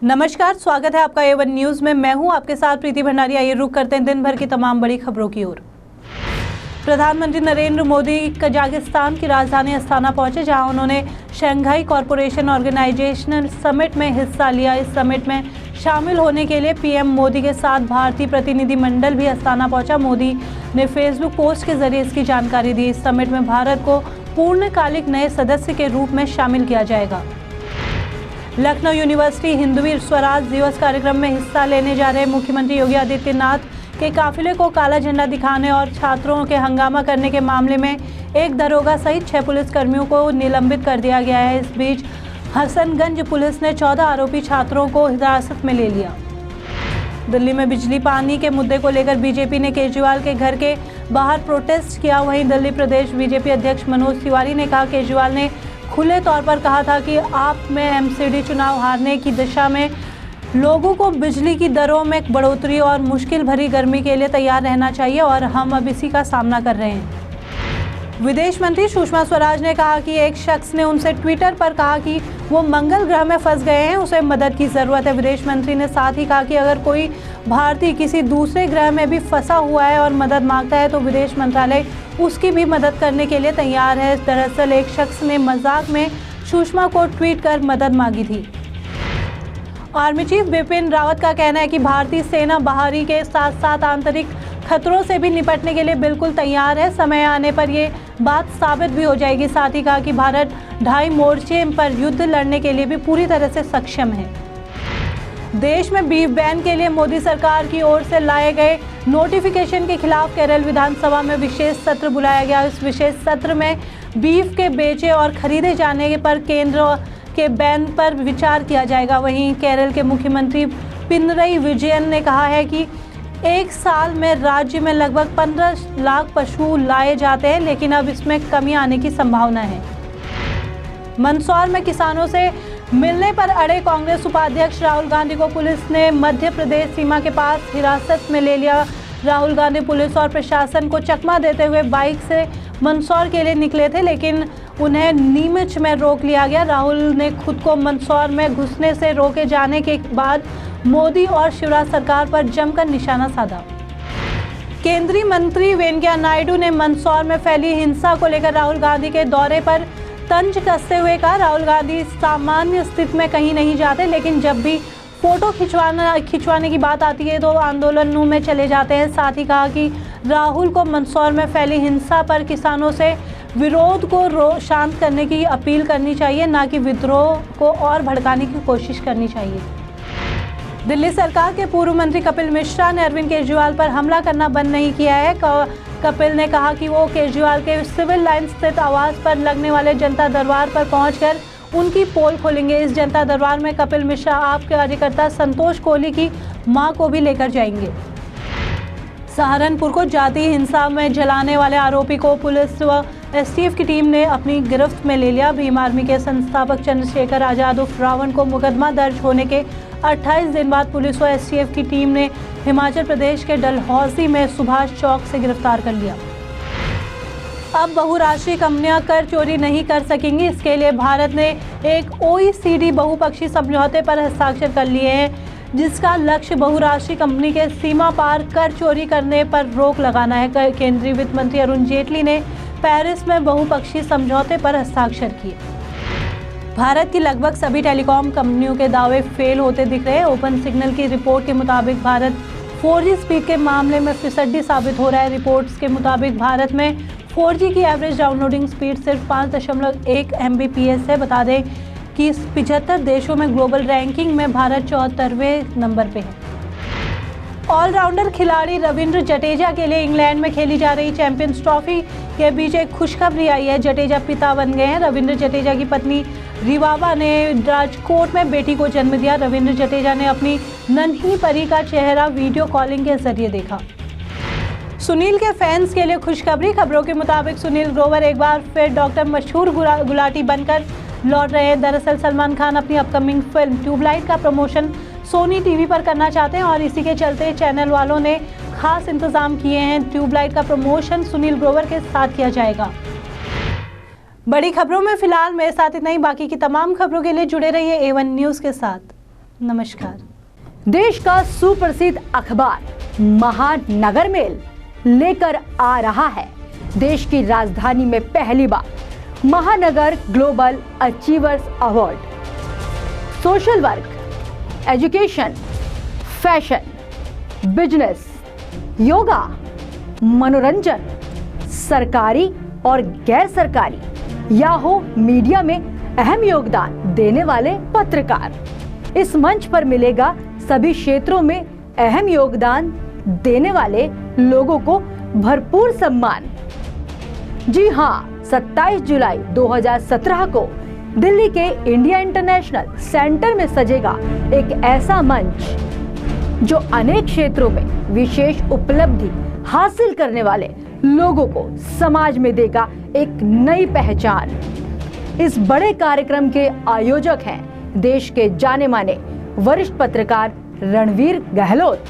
नमस्कार, स्वागत है आपका A1 न्यूज में। मैं हूं आपके साथ प्रीति भंडारी। आइए रुक करते हैं दिन भर की तमाम बड़ी खबरों की ओर। प्रधानमंत्री नरेंद्र मोदी कजाकिस्तान की राजधानी अस्ताना पहुंचे, जहां उन्होंने शंघाई कॉरपोरेशन ऑर्गेनाइजेशन समिट में हिस्सा लिया। इस समिट में शामिल होने के लिए पीएम मोदी के साथ भारतीय प्रतिनिधिमंडल भी अस्ताना पहुंचा। मोदी ने फेसबुक पोस्ट के जरिए इसकी जानकारी दी। इस समिट में भारत को पूर्णकालिक नए सदस्य के रूप में शामिल किया जाएगा। लखनऊ यूनिवर्सिटी हिंदवी स्वराज दिवस कार्यक्रम में हिस्सा लेने जा रहे मुख्यमंत्री योगी आदित्यनाथ के काफिले को काला झंडा दिखाने और छात्रों के हंगामा करने के मामले में एक दरोगा सहित 6 पुलिसकर्मियों को निलंबित कर दिया गया है। इस बीच हसनगंज पुलिस ने 14 आरोपी छात्रों को हिरासत में ले लिया। दिल्ली में बिजली पानी के मुद्दे को लेकर बीजेपी ने केजरीवाल के घर के बाहर प्रोटेस्ट किया। वहीं दिल्ली प्रदेश बीजेपी अध्यक्ष मनोज तिवारी ने कहा, केजरीवाल ने खुले तौर पर कहा था कि आप में एमसीडी चुनाव हारने की दिशा में लोगों को बिजली की दरों में बढ़ोतरी और मुश्किल भरी गर्मी के लिए तैयार रहना चाहिए और हम अब इसी का सामना कर रहे हैं। विदेश मंत्री सुषमा स्वराज ने कहा कि एक शख्स ने उनसे ट्विटर पर कहा कि वो मंगल ग्रह में फंस गए हैं, उसे मदद की ज़रूरत है। विदेश मंत्री ने साथ ही कहा कि अगर कोई भारतीय किसी दूसरे ग्रह में भी फंसा हुआ है और मदद मांगता है तो विदेश मंत्रालय उसकी भी मदद करने के लिए तैयार है। दरअसल एक शख्स ने मजाक में सुषमा को ट्वीट कर मदद मांगी थी। आर्मी चीफ बिपिन रावत का कहना है कि भारतीय सेना बाहरी के साथ साथ आंतरिक खतरों से भी निपटने के लिए बिल्कुल तैयार है। समय आने पर ये बात साबित भी हो जाएगी। साथ ही कहा कि भारत 2.5 मोर्चे पर युद्ध लड़ने के लिए भी पूरी तरह से सक्षम है। देश में बीफ बैन के लिए मोदी सरकार की ओर से लाए गए नोटिफिकेशन के खिलाफ केरल विधानसभा में विशेष सत्र बुलाया गया। इस विशेष सत्र में बीफ के बेचे और खरीदे जाने पर केंद्र के बैन पर विचार किया जाएगा। वहीं केरल के मुख्यमंत्री पिनरई विजयन ने कहा है कि एक साल में राज्य में लगभग 15 लाख पशु लाए जाते हैं, लेकिन अब इसमें कमी आने की संभावना है। मंदसौर में किसानों से मिलने पर अड़े कांग्रेस उपाध्यक्ष राहुल गांधी को पुलिस ने मध्य प्रदेश सीमा के पास हिरासत में ले लिया। राहुल गांधी पुलिस और प्रशासन को चकमा देते हुए बाइक से मंदसौर के लिए निकले थे, लेकिन उन्हें नीमच में रोक लिया गया। राहुल ने खुद को मंदसौर में घुसने से रोके जाने के बाद मोदी और शिवराज सरकार पर जमकर निशाना साधा। केंद्रीय मंत्री वेंकैया नायडू ने मंदसौर में फैली हिंसा को लेकर राहुल गांधी के दौरे पर तंज कसते हुए कहा, राहुल गांधी सामान्य स्थिति में कहीं नहीं जाते, लेकिन जब भी फोटो खिंचवाने की बात आती है तो आंदोलनों में चले जाते हैं। साथ ही कहा कि राहुल को मंदसौर में फैली हिंसा पर किसानों से विरोध को शांत करने की अपील करनी चाहिए, ना कि विद्रोह को और भड़काने की कोशिश करनी चाहिए। दिल्ली सरकार के पूर्व मंत्री कपिल मिश्रा ने अरविंद केजरीवाल पर हमला करना बंद नहीं किया है। कपिल ने कहा कि वो केजरीवाल के सिविल लाइन स्थित आवास पर लगने वाले जनता दरबार पर पहुंचकर उनकी पोल खोलेंगे। इस जनता दरबार में कपिल मिश्रा आप कार्यकर्ता संतोष कोहली की मां को भी लेकर जाएंगे। सहारनपुर को जातीय हिंसा में जलाने वाले आरोपी को पुलिस व एसटीएफ की टीम ने अपनी गिरफ्त में ले लिया। भीम आर्मी के संस्थापक चंद्रशेखर आजाद उर्फ रावण को मुकदमा दर्ज होने के 28 दिन बाद पुलिस व एसटीएफ की टीम ने हिमाचल प्रदेश के डलहौजी में सुभाष चौक से गिरफ्तार कर लिया। अब बहुराष्ट्रीय कंपनियां कर चोरी नहीं कर सकेंगी। इसके लिए भारत ने एक OECD बहुपक्षीय समझौते पर हस्ताक्षर कर लिए हैं, जिसका लक्ष्य बहुराष्ट्रीय कंपनी के सीमा पार कर चोरी करने पर रोक लगाना है। केंद्रीय वित्त मंत्री अरुण जेटली ने पेरिस में बहुपक्षीय समझौते पर हस्ताक्षर किए। भारत की लगभग सभी टेलीकॉम कंपनियों के दावे फेल होते दिख रहे हैं। ओपन सिग्नल की रिपोर्ट के मुताबिक भारत 4G स्पीड के मामले में फिसड्डी साबित हो रहा है। रिपोर्ट्स के मुताबिक भारत में 4G की एवरेज डाउनलोडिंग स्पीड सिर्फ 5.1 Mbps है। बता दें कि 75 देशों में ग्लोबल रैंकिंग में भारत 74वें नंबर पे है। ऑलराउंडर खिलाड़ी रविंद्र जडेजा के लिए इंग्लैंड में खेली जा रही चैंपियंस ट्रॉफी के बीच एक खुशखबरी आई है। जडेजा पिता बन गए हैं। रविंद्र जडेजा की पत्नी रिवाबा ने राजकोट में बेटी को जन्म दिया। रविंद्र जडेजा ने अपनी नन्ही परी का चेहरा वीडियो कॉलिंग के जरिए देखा। सुनील के फैंस के लिए खुशखबरी। खबरों के मुताबिक सुनील ग्रोवर एक बार फिर डॉक्टर मशहूर गुलाटी बनकर लौट रहे हैं। दरअसल सलमान खान अपनी अपकमिंग फिल्म ट्यूबलाइट का प्रमोशन सोनी टीवी पर करना चाहते हैं और इसी के चलते चैनल वालों ने खास इंतजाम किए हैं। ट्यूबलाइट का प्रमोशन सुनील ग्रोवर के साथ किया जाएगा। बड़ी खबरों में फिलहाल मेरे साथ इतना ही। बाकी की तमाम खबरों के लिए जुड़े रहिए A1 न्यूज़ के साथ। नमस्कार। देश का सुप्रसिद्ध अखबार महानगर मेल लेकर आ रहा है देश की राजधानी में पहली बार महानगर global achievers award. Social work, education, fashion, business, yoga, मनोरंजन, सरकारी और गैर सरकारी या हो मीडिया में अहम योगदान देने वाले पत्रकार। इस मंच पर मिलेगा सभी क्षेत्रों में अहम योगदान देने वाले लोगों को भरपूर सम्मान। जी हां, 27 जुलाई 2017 को दिल्ली के इंडिया इंटरनेशनल सेंटर में सजेगा एक ऐसा मंच जो अनेक क्षेत्रों में विशेष उपलब्धि हासिल करने वाले लोगों को समाज में देगा एक नई पहचान। इस बड़े कार्यक्रम के आयोजक हैं देश के जाने माने वरिष्ठ पत्रकार रणवीर गहलोत।